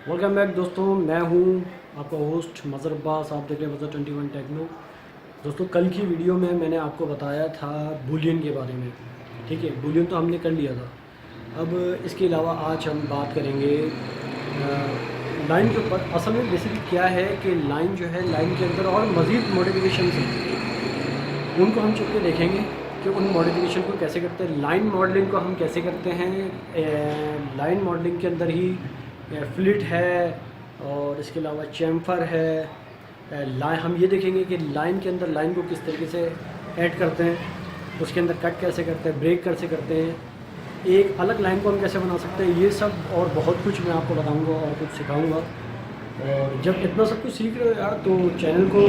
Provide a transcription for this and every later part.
Welcome back दोस्तों, मैं हूं आपका होस्ट मज़र अब्बास। आप देख रहे हैं मज़र 21 टेक्नो। दोस्तों, कल की वीडियो में मैंने आपको बताया था बूलियन के बारे में। ठीक है, बूलियन तो हमने कर लिया था। अब इसके अलावा आज हम बात करेंगे लाइन के ऊपर। असल में बेसिकली क्या है कि लाइन जो है, लाइन के अंदर और मज़ीद मॉडिफिकेशन हैं, उनको हम चुप के देखेंगे कि उन मॉडिफिकेशन को कैसे करते हैं। लाइन मॉडलिंग को हम कैसे करते हैं। लाइन मॉडलिंग के अंदर ही फ्लिट है और इसके अलावा चैम्फर है। लाइन हम ये देखेंगे कि लाइन के अंदर लाइन को किस तरीके से ऐड करते हैं, उसके अंदर कट कैसे करते हैं, ब्रेक कैसे करते हैं, एक अलग लाइन को हम कैसे बना सकते हैं। ये सब और बहुत कुछ मैं आपको बताऊंगा और कुछ सिखाऊंगा। और जब इतना सब कुछ सीख रहे हो यार, तो चैनल को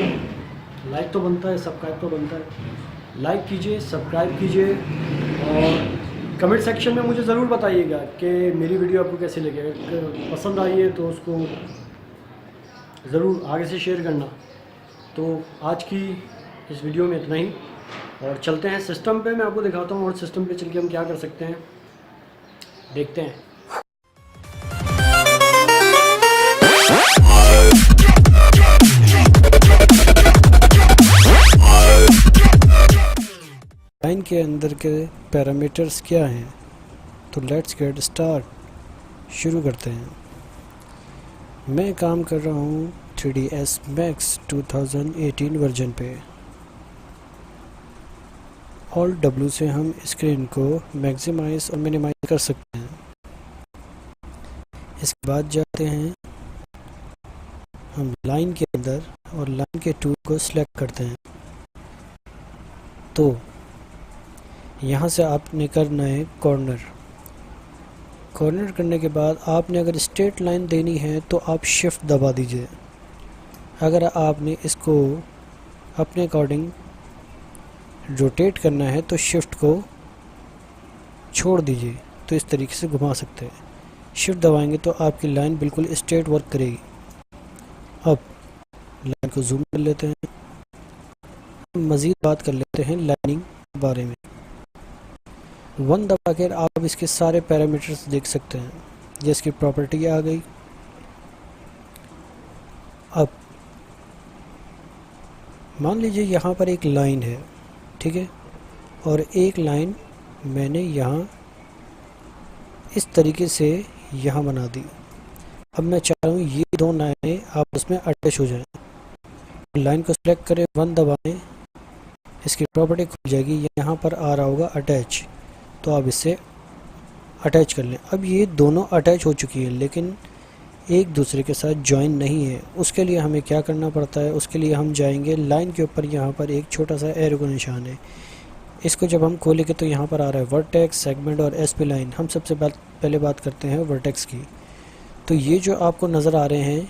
लाइक तो बनता है, सब्सक्राइब तो बनता है। लाइक कीजिए, सब्सक्राइब कीजिए और कमेंट सेक्शन में मुझे ज़रूर बताइएगा कि मेरी वीडियो आपको कैसी लगी। अगर पसंद आई है तो उसको ज़रूर आगे से शेयर करना। तो आज की इस वीडियो में इतना ही, और चलते हैं सिस्टम पे। मैं आपको दिखाता हूँ और सिस्टम पे चल के हम क्या कर सकते हैं, देखते हैं। लाइन के अंदर के पैरामीटर्स क्या हैं, तो लेट्स गेट स्टार्ट। शुरू करते हैं। मैं काम कर रहा हूँ 3ds Max 2018 वर्जन पे। Alt W से हम स्क्रीन को मैक्सिमाइज और मिनिमाइज कर सकते हैं। इसके बाद जाते हैं हम लाइन के अंदर और लाइन के टूल को सिलेक्ट करते हैं। तो यहाँ से आपने करना है कॉर्नर। कॉर्नर करने के बाद आपने अगर स्ट्रेट लाइन देनी है तो आप शिफ्ट दबा दीजिए। अगर आपने इसको अपने अकॉर्डिंग रोटेट करना है तो शिफ्ट को छोड़ दीजिए, तो इस तरीके से घुमा सकते हैं। शिफ्ट दबाएंगे तो आपकी लाइन बिल्कुल स्ट्रेट वर्क करेगी। अब लाइन को जूम कर लेते हैं, मज़ीद बात कर लेते हैं लाइनिंग के बारे में। 1 दबा कर आप इसके सारे पैरामीटर्स देख सकते हैं। ये इसकी प्रॉपर्टी आ गई। अब मान लीजिए यहाँ पर एक लाइन है, ठीक है, और एक लाइन मैंने यहाँ इस तरीके से यहाँ बना दी। अब मैं चाह रहा हूँ ये दो लाइनें आपस में अटैच हो जाएं। लाइन को सिलेक्ट करें, 1 दबाएं, इसकी प्रॉपर्टी खुल जाएगी। यहाँ पर आ रहा होगा अटैच, तो आप इससे अटैच कर लें। अब ये दोनों अटैच हो चुकी है लेकिन एक दूसरे के साथ जॉइन नहीं है। उसके लिए हमें क्या करना पड़ता है, उसके लिए हम जाएंगे लाइन के ऊपर। यहाँ पर एक छोटा सा एरो का निशान है, इसको जब हम खोलेंगे तो यहाँ पर आ रहा है वर्टेक्स, सेगमेंट और एसपी लाइन। हम सबसे पहले बात करते हैं वर्टेक्स की। तो ये जो आपको नज़र आ रहे हैं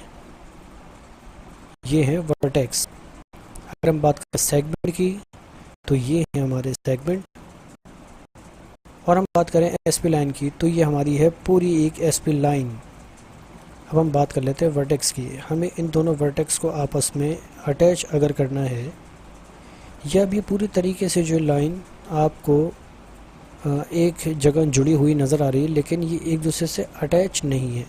ये है वर्टेक्स। अगर हम बात करें सेगमेंट की तो ये है हमारे सेगमेंट, और हम बात करें एसपी लाइन की तो ये हमारी है पूरी एक एसपी लाइन। अब हम बात कर लेते हैं वर्टेक्स की। हमें इन दोनों वर्टेक्स को आपस में अटैच अगर करना है, या भी पूरी तरीके से जो लाइन आपको एक जगह जुड़ी हुई नज़र आ रही है लेकिन ये एक दूसरे से अटैच नहीं है।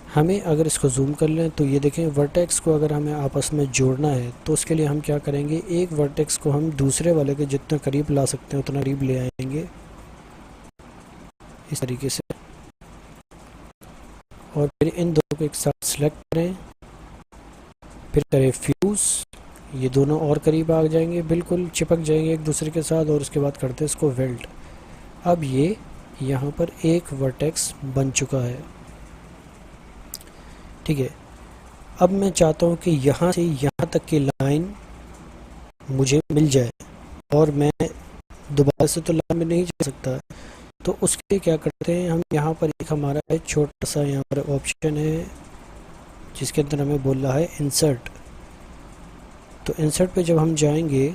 हमें अगर इसको जूम कर लें तो ये देखें, वर्टेक्स को अगर हमें आपस में जोड़ना है तो उसके लिए हम क्या करेंगे, एक वर्टेक्स को हम दूसरे वाले के जितना करीब ला सकते हैं उतना करीब ले आएंगे इस तरीके से, और फिर इन दोनों को एक साथ सेलेक्ट करें, फिर करें फ्यूज़। ये दोनों और करीब आ जाएंगे, बिल्कुल चिपक जाएंगे एक दूसरे के साथ, और उसके बाद करते हैं इसको वेल्ड। अब ये यहाँ पर एक वर्टेक्स बन चुका है, ठीक है। अब मैं चाहता हूँ कि यहाँ से यहाँ तक की लाइन मुझे मिल जाए, और मैं दोबारा से तो लाइन में नहीं जा सकता। तो उसके लिए क्या करते हैं हम, यहाँ पर एक हमारा है छोटा सा यहाँ पर ऑप्शन है जिसके अंदर हमें बोल रहा है इंसर्ट। तो इंसर्ट पे जब हम जाएंगे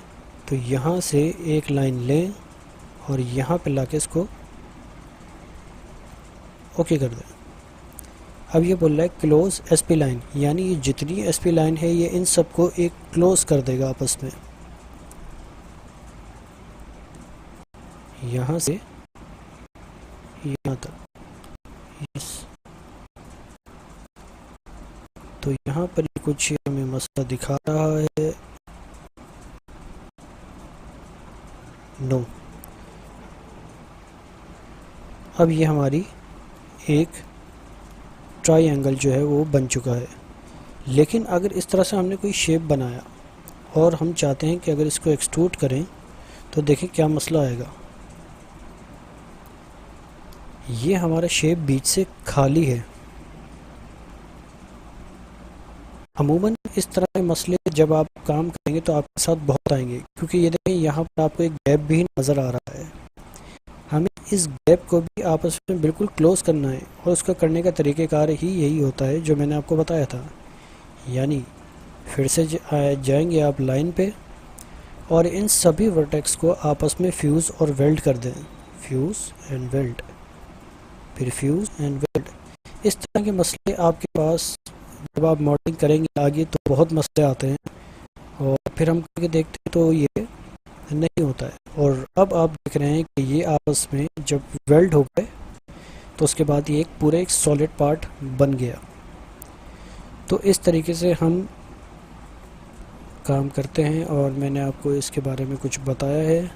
तो यहाँ से एक लाइन लें और यहाँ पे लाके इसको ओके कर दें। अब ये बोल रहा है क्लोज एसपी लाइन, यानी ये जितनी एसपी लाइन है ये इन सबको एक क्लोज कर देगा आपस में। यहाँ से यहाँ तक, यस, तो यहाँ पर कुछ हमें मसला दिखा रहा है, नो। अब ये हमारी एक ट्रायंगल जो है वो बन चुका है। लेकिन अगर इस तरह से हमने कोई शेप बनाया और हम चाहते हैं कि अगर इसको एक्सट्रूड करें तो देखें क्या मसला आएगा। ये हमारा शेप बीच से खाली है। अमूमन इस तरह के मसले जब आप काम करेंगे तो आपके साथ बहुत आएंगे, क्योंकि ये देखें यहाँ पर आपको एक गैप भी नज़र आ रहा है। हमें इस गैप को भी आपस में बिल्कुल क्लोज़ करना है, और उसका करने का तरीक़ेकार ही यही होता है जो मैंने आपको बताया था। यानी फिर से जाएंगे आप लाइन पे और इन सभी वर्टेक्स को आपस में फ्यूज़ और वेल्ड कर दें, फ्यूज़ एंड वेल्ड, फिर फ्यूज़ एंड वेल्ड। इस तरह के मसले आपके पास जब आप मॉडलिंग करेंगे आगे तो बहुत मसले आते हैं, और फिर हम करके देखते हैं तो ये नहीं होता है। और अब आप देख रहे हैं कि ये आपस में जब वेल्ड हो गए तो उसके बाद ये एक सॉलिड पार्ट बन गया। तो इस तरीके से हम काम करते हैं, और मैंने आपको इसके बारे में कुछ बताया है।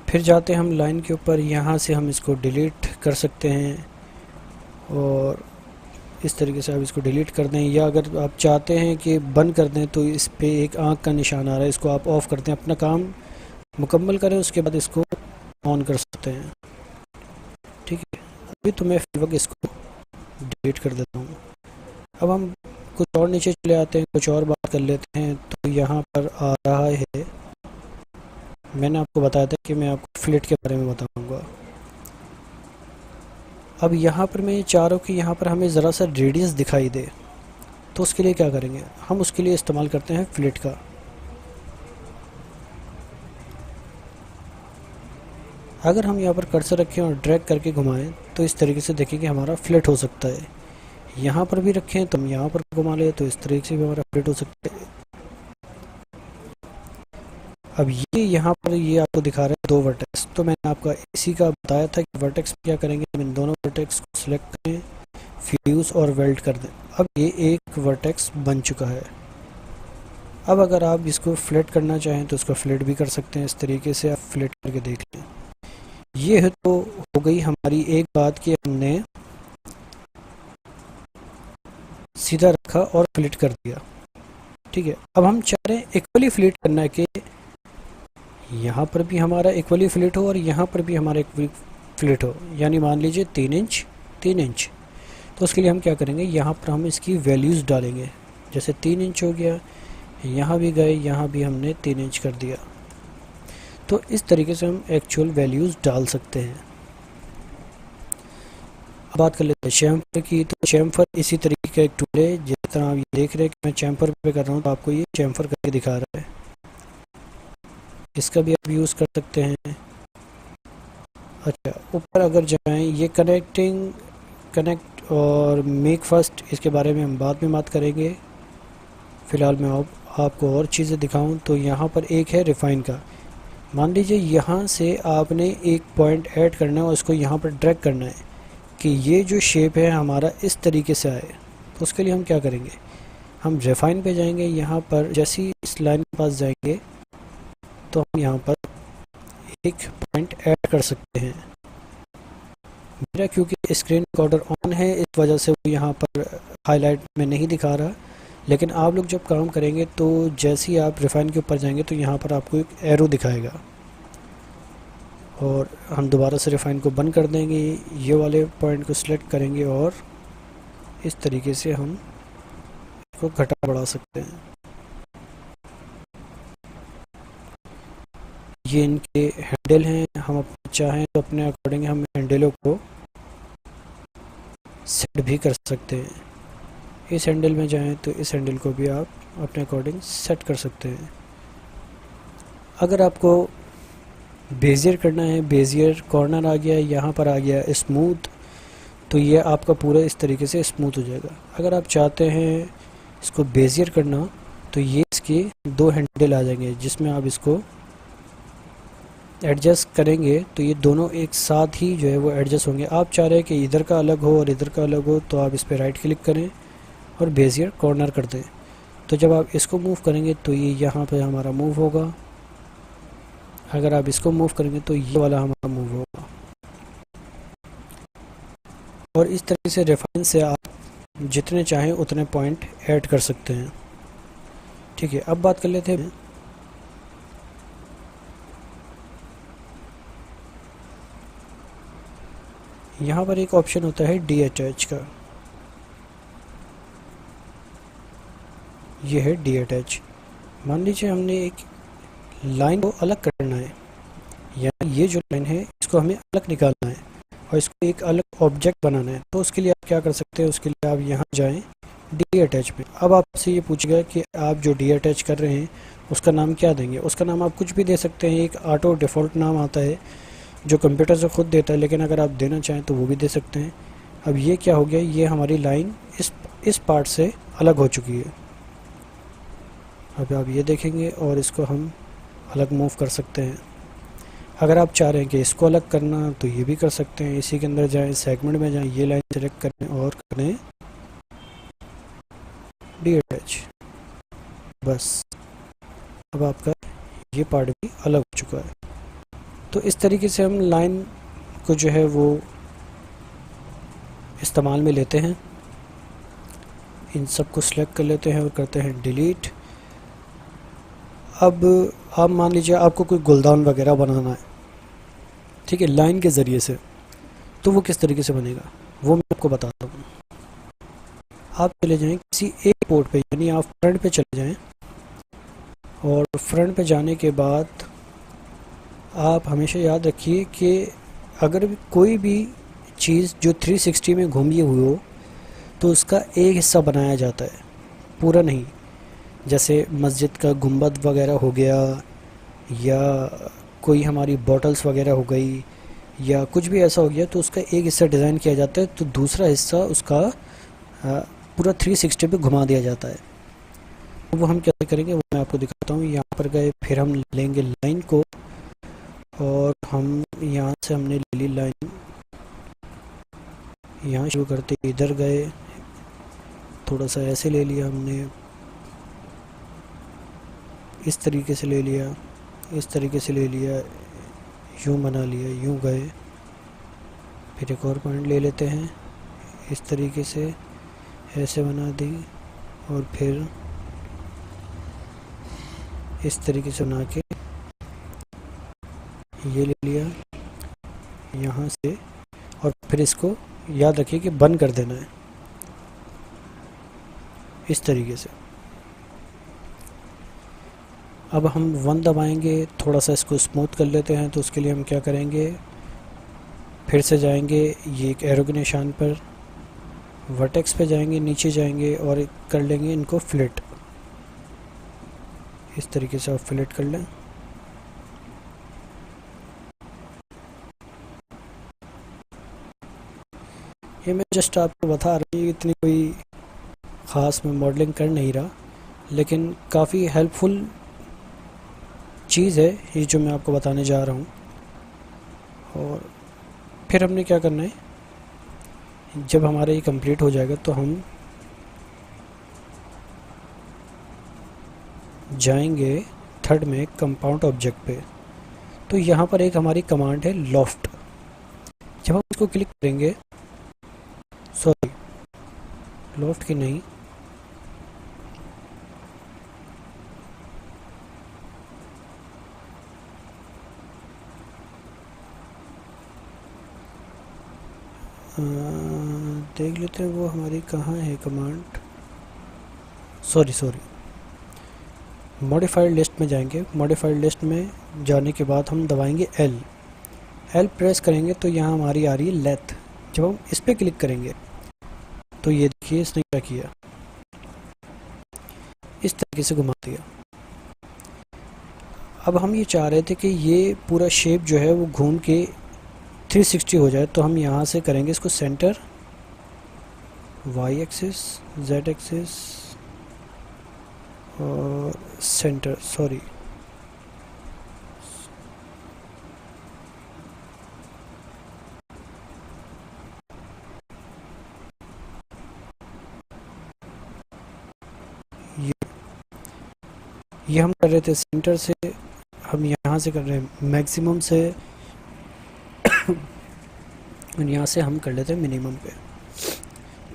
फिर जाते हैं हम लाइन के ऊपर, यहाँ से हम इसको डिलीट कर सकते हैं, और इस तरीके से आप इसको डिलीट कर दें, या अगर आप चाहते हैं कि बंद कर दें तो इस पे एक आँख का निशान आ रहा है, इसको आप ऑफ़ कर दें, अपना काम मुकम्मल करें, उसके बाद इसको ऑन कर सकते हैं। ठीक है, अभी तो मैं फिलहाल इसको डिलीट कर देता हूँ। अब हम कुछ और नीचे चले आते हैं, कुछ और बात कर लेते हैं। तो यहाँ पर आ रहा है, मैंने आपको बताया था कि मैं आपको फ्लिट के बारे में बताऊँगा। अब यहाँ पर मैं चाह रहा हूँ कि यहाँ पर हमें ज़रा सा रेडियस दिखाई दे, तो उसके लिए क्या करेंगे, हम उसके लिए इस्तेमाल करते हैं फ्लिट का। अगर हम यहाँ पर कर्सर रखें और ड्रैग करके घुमाएं तो इस तरीके से देखें कि हमारा फ्लिट हो सकता है। यहाँ पर भी रखें तो हम यहाँ पर घुमा लें तो इस तरीके से भी हमारा फ्लिट हो सकता है। अब ये यहाँ पर ये आपको दिखा रहा है दो वर्टेक्स, तो मैंने आपका इसी का बताया था कि वर्टेक्स क्या करेंगे, हम इन दोनों वर्टेक्स को सिलेक्ट करें, फ्यूज़ और वेल्ड कर दें। अब ये एक वर्टेक्स बन चुका है। अब अगर आप इसको फ्लिट करना चाहें तो इसको फ्लिट भी कर सकते हैं, इस तरीके से आप फ्लिट करके देख लें। ये है तो हो गई हमारी एक बात कि हमने सीधा रखा और फ्लिट कर दिया। ठीक है, अब हम चाह रहे हैं इक्वली फ्लिट करना है कि यहाँ पर भी हमारा इक्वली फ्लिट हो और यहाँ पर भी हमारा इक्वली फ्लिट हो, यानी मान लीजिए 3 इंच 3 इंच। तो उसके लिए हम क्या करेंगे, यहाँ पर हम इसकी वैल्यूज़ डालेंगे। जैसे 3 इंच हो गया, यहाँ भी गए, यहाँ भी हमने 3 इंच कर दिया। तो इस तरीके से हम एक्चुअल वैल्यूज़ डाल सकते हैं। अब बात कर लेते हैं चैम्फर की। तो चैम्फर इसी तरीके का एक टूल है, जिस तरह आप ये देख रहे हैं कि मैं चैम्फर पे कर रहा हूँ तो आपको ये चैम्फर करके दिखा रहा है। इसका भी आप यूज़ कर सकते हैं। अच्छा, ऊपर अगर जाएं, ये कनेक्ट और मेक फर्स्ट, इसके बारे में हम बाद में बात करेंगे। फ़िलहाल मैं आपको और चीज़ें दिखाऊं तो यहाँ पर एक है रिफ़ाइन का। मान लीजिए यहाँ से आपने एक पॉइंट ऐड करना है और उसको यहाँ पर ड्रैग करना है कि ये जो शेप है हमारा इस तरीके से आए। तो उसके लिए हम क्या करेंगे, हम रिफ़ाइन पे जाएंगे, यहाँ पर जैसे ही इस लाइन के पास जाएंगे तो हम यहाँ पर एक पॉइंट ऐड कर सकते हैं। मेरा क्योंकि स्क्रीन रिकॉर्डर ऑन है इस वजह से वो यहाँ पर हाईलाइट में नहीं दिखा रहा, लेकिन आप लोग जब काम करेंगे तो जैसे ही आप रिफ़ाइन के ऊपर जाएंगे तो यहाँ पर आपको एक एरो दिखाएगा, और हम दोबारा से रिफ़ाइन को बंद कर देंगे, ये वाले पॉइंट को सिलेक्ट करेंगे और इस तरीके से हम इसको घटा बढ़ा सकते हैं। ये इनके हैंडल हैं, हम अपने चाहें तो अपने अकॉर्डिंग हम हैंडलों को सेट भी कर सकते हैं। इस हैंडल में जाएं तो इस हैंडल को भी आप अपने अकॉर्डिंग सेट कर सकते हैं। अगर आपको बेजियर करना है, बेजियर कॉर्नर आ गया, यहाँ पर आ गया स्मूथ, तो ये आपका पूरा इस तरीके से स्मूथ हो जाएगा। अगर आप चाहते हैं इसको बेजियर करना तो ये इसके दो हैंडल आ जाएंगे जिसमें आप इसको एडजस्ट करेंगे तो ये दोनों एक साथ ही जो है वो एडजस्ट होंगे। आप चाह रहे हैं कि इधर का अलग हो और इधर का अलग हो, तो आप इस पर राइट क्लिक करें और बेजियर कॉर्नर कर दें। तो जब आप इसको मूव करेंगे तो ये यहाँ पे हमारा मूव होगा, अगर आप इसको मूव करेंगे तो ये वाला हमारा मूव होगा। और इस तरीके से रेफरेंस से आप जितने चाहें उतने पॉइंट ऐड कर सकते हैं। ठीक है, अब बात कर लेते हैं। यहाँ पर एक ऑप्शन होता है डी अटैच का, ये है डी अटैच। मान लीजिए हमने एक लाइन को अलग करना है, यानी ये जो लाइन है इसको हमें अलग निकालना है और इसको एक अलग ऑब्जेक्ट बनाना है। तो उसके लिए आप क्या कर सकते हैं, उसके लिए आप यहाँ जाएं डी अटैच में। अब आपसे ये पूछेगा कि आप जो डी अटैच कर रहे हैं उसका नाम क्या देंगे। उसका नाम आप कुछ भी दे सकते हैं, एक ऑटो डिफ़ॉल्ट नाम आता है जो कंप्यूटर से खुद देता है, लेकिन अगर आप देना चाहें तो वो भी दे सकते हैं। अब ये क्या हो गया, ये हमारी लाइन इस पार्ट से अलग हो चुकी है। अब आप ये देखेंगे और इसको हम अलग मूव कर सकते हैं। अगर आप चाह रहे हैं कि इसको अलग करना तो ये भी कर सकते हैं। इसी के अंदर जाएं, सेगमेंट में जाएं, ये लाइन सेलेक्ट करें और करें डी अटैच। बस अब आपका ये पार्ट भी अलग हो चुका है। तो इस तरीके से हम लाइन को जो है वो इस्तेमाल में लेते हैं। इन सब को सिलेक्ट कर लेते हैं और करते हैं डिलीट। अब आप मान लीजिए आपको कोई गुलदान वगैरह बनाना है, ठीक है, लाइन के ज़रिए से, तो वो किस तरीके से बनेगा वो मैं आपको बताता हूँ। आप चले जाएं किसी एक पोर्ट पे, यानी आप फ्रंट पे चले जाएं और फ्रंट पे जाने के बाद आप हमेशा याद रखिए कि अगर कोई भी चीज़ जो 360 में घूमी हुई हो तो उसका एक हिस्सा बनाया जाता है, पूरा नहीं। जैसे मस्जिद का गुंबद वगैरह हो गया, या कोई हमारी बॉटल्स वगैरह हो गई, या कुछ भी ऐसा हो गया, तो उसका एक हिस्सा डिज़ाइन किया जाता है तो दूसरा हिस्सा उसका पूरा 360 पे घुमा दिया जाता है। वो हम कैसे करेंगे वो मैं आपको दिखाता हूँ। यहाँ पर गए, फिर हम लेंगे लाइन को और हम यहाँ से हमने ले ली लाइन, यहाँ शुरू करते इधर गए, थोड़ा सा ऐसे ले लिया हमने, इस तरीके से ले लिया, इस तरीके से ले लिया, यूँ बना लिया, यूँ गए, फिर एक और पॉइंट ले लेते हैं, इस तरीके से ऐसे बना दी और फिर इस तरीके से बना के ये ले लिया यहाँ से, और फिर इसको याद रखिए कि बंद कर देना है इस तरीके से। अब हम 1 दबाएंगे, थोड़ा सा इसको स्मूथ कर लेते हैं। तो उसके लिए हम क्या करेंगे, फिर से जाएंगे ये एक एरो के निशान पर, वर्टेक्स पे जाएंगे, नीचे जाएंगे और कर लेंगे इनको फ्लिट। इस तरीके से आप फ्लिट कर लें। ये मैं जस्ट आपको बता रही हूँ, इतनी कोई ख़ास मैं मॉडलिंग कर नहीं रहा, लेकिन काफ़ी हेल्पफुल चीज़ है ये जो मैं आपको बताने जा रहा हूँ। और फिर हमने क्या करना है, जब हमारा ये कंप्लीट हो जाएगा तो हम जाएंगे थर्ड में कंपाउंड ऑब्जेक्ट पे। तो यहाँ पर एक हमारी कमांड है लॉफ्ट। जब हम उसको क्लिक करेंगे, सॉरी लॉफ्ट की नहीं, देख लेते हैं वो हमारी कहाँ है कमांड। सॉरी मॉडिफाइड लिस्ट में जाएंगे। मॉडिफाइड लिस्ट में जाने के बाद हम दबाएंगे एल प्रेस करेंगे तो यहाँ हमारी आ रही है लेथ। जब हम इस पर क्लिक करेंगे तो ये देखिए इसने क्या किया, इस तरीके से घुमा दिया। अब हम ये चाह रहे थे कि ये पूरा शेप जो है वो घूम के 360 हो जाए, तो हम यहाँ से करेंगे इसको centre, Y axis, Z axis और सेंटर, सॉरी ये हम कर रहे थे सेंटर से, हम यहाँ से कर रहे हैं मैक्सिमम से और यहाँ से हम कर लेते हैं मिनिमम पे।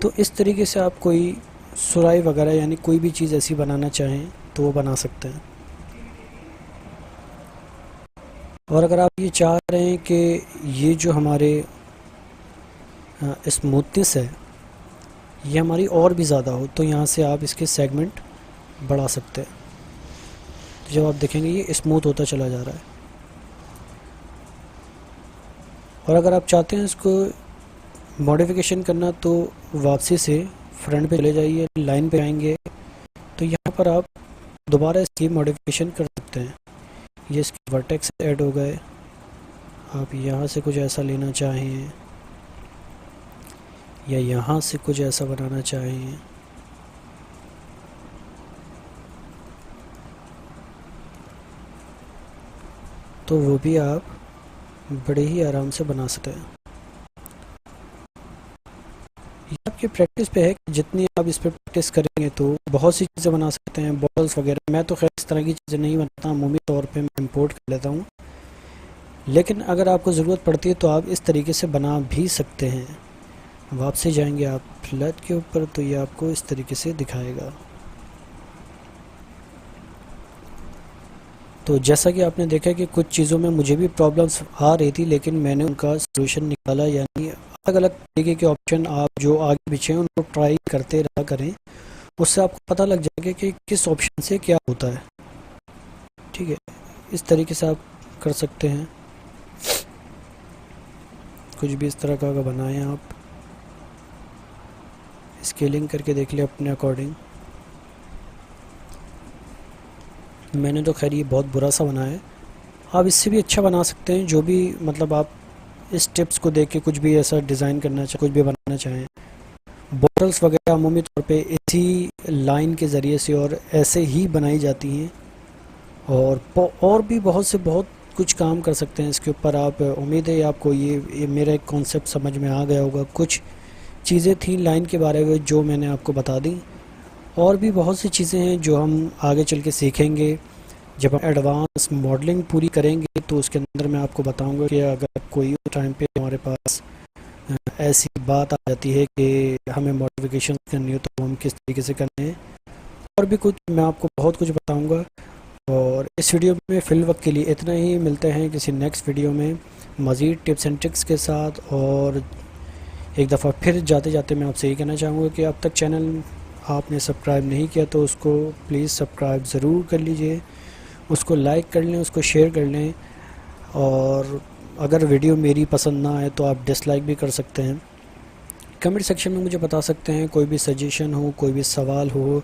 तो इस तरीके से आप कोई सुराई वगैरह यानी कोई भी चीज़ ऐसी बनाना चाहें तो वो बना सकते हैं। और अगर आप ये चाह रहे हैं कि ये जो हमारे स्मूथनेस है ये हमारी और भी ज़्यादा हो, तो यहाँ से आप इसके सेगमेंट बढ़ा सकते हैं। तो जब आप देखेंगे ये स्मूथ होता चला जा रहा है। और अगर आप चाहते हैं इसको मॉडिफिकेशन करना तो वापसी से फ्रंट पे चले जाइए, लाइन पे आएंगे तो यहाँ पर आप दोबारा इसकी मॉडिफिकेशन कर सकते हैं। ये इसके वर्टेक्स ऐड हो गए, आप यहाँ से कुछ ऐसा लेना चाहें या यहाँ से कुछ ऐसा बनाना चाहें, तो वो भी आप बड़े ही आराम से बना सकते हैं। ये आपकी प्रैक्टिस पे है कि जितनी आप इस पर प्रैक्टिस करेंगे तो बहुत सी चीज़ें बना सकते हैं, बॉटल्स वगैरह। मैं तो खैर इस तरह की चीज़ें नहीं बनाता, अमूमी तौर पे मैं इंपोर्ट कर लेता हूँ, लेकिन अगर आपको ज़रूरत पड़ती है तो आप इस तरीके से बना भी सकते हैं। वापसी जाएंगे आप फ्लैट के ऊपर तो ये आपको इस तरीके से दिखाएगा। तो जैसा कि आपने देखा कि कुछ चीज़ों में मुझे भी प्रॉब्लम्स आ रही थी, लेकिन मैंने उनका सलूशन निकाला। यानी अलग अलग तरीके के ऑप्शन आप जो आगे पीछे हैं उनको ट्राई करते रहा करें, उससे आपको पता लग जाएगा कि किस ऑप्शन से क्या होता है। ठीक है, इस तरीके से आप कर सकते हैं। कुछ भी इस तरह का बनाएं आप, स्केलिंग करके देख लें अपने अकॉर्डिंग। मैंने तो खैर ये बहुत बुरा सा बनाया है, आप इससे भी अच्छा बना सकते हैं। जो भी मतलब आप इस टिप्स को देख के कुछ भी ऐसा डिज़ाइन करना चाहें, कुछ भी बनाना चाहें। बॉटल्स वगैरह अमूमी तौर पे इसी लाइन के ज़रिए से और ऐसे ही बनाई जाती हैं, और भी बहुत कुछ काम कर सकते हैं इसके ऊपर आप। उम्मीद है आपको ये मेरा एक कॉन्सेप्ट समझ में आ गया होगा। कुछ चीज़ें थी लाइन के बारे में जो मैंने आपको बता दी, और भी बहुत सी चीज़ें हैं जो हम आगे चल के सीखेंगे। जब हम एडवांस मॉडलिंग पूरी करेंगे तो उसके अंदर मैं आपको बताऊंगा कि अगर कोई टाइम पे हमारे पास ऐसी बात आ जाती है कि हमें मॉडिफिकेशन करनी हो तो हम किस तरीके से करते हैं। और भी कुछ मैं आपको बहुत कुछ बताऊंगा। और इस वीडियो में फ़िलवक्त के लिए इतना ही। मिलते हैं किसी नेक्स्ट वीडियो में मज़ीद टिप्स एंड ट्रिक्स के साथ। और एक दफ़ा फिर जाते जाते मैं आपसे ये कहना चाहूँगा कि अब तक चैनल आपने सब्सक्राइब नहीं किया तो उसको प्लीज़ सब्सक्राइब ज़रूर कर लीजिए, उसको लाइक कर लें, उसको शेयर कर लें। और अगर वीडियो मेरी पसंद ना आए तो आप डिसलाइक भी कर सकते हैं। कमेंट सेक्शन में मुझे बता सकते हैं, कोई भी सजेशन हो, कोई भी सवाल हो,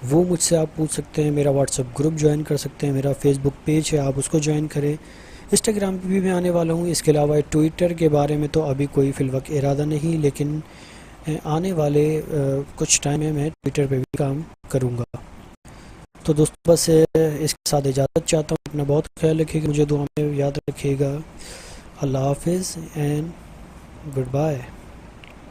वो मुझसे आप पूछ सकते हैं। मेरा व्हाट्सएप ग्रुप ज्वाइन कर सकते हैं, मेरा फेसबुक पेज है आप उसको ज्वाइन करें। इंस्टाग्राम पे भी मैं आने वाला हूँ। इसके अलावा ट्विटर के बारे में तो अभी कोई फ़िलवक्त इरादा नहीं, लेकिन आने वाले कुछ टाइम में मैं ट्विटर पे भी काम करूँगा। तो दोस्तों बस इसके साथ इजाज़त चाहता हूँ। अपना बहुत ख्याल रखिएगा, मुझे दुआ में याद रखिएगा। अल्लाह हाफिज़ एंड गुड बाय।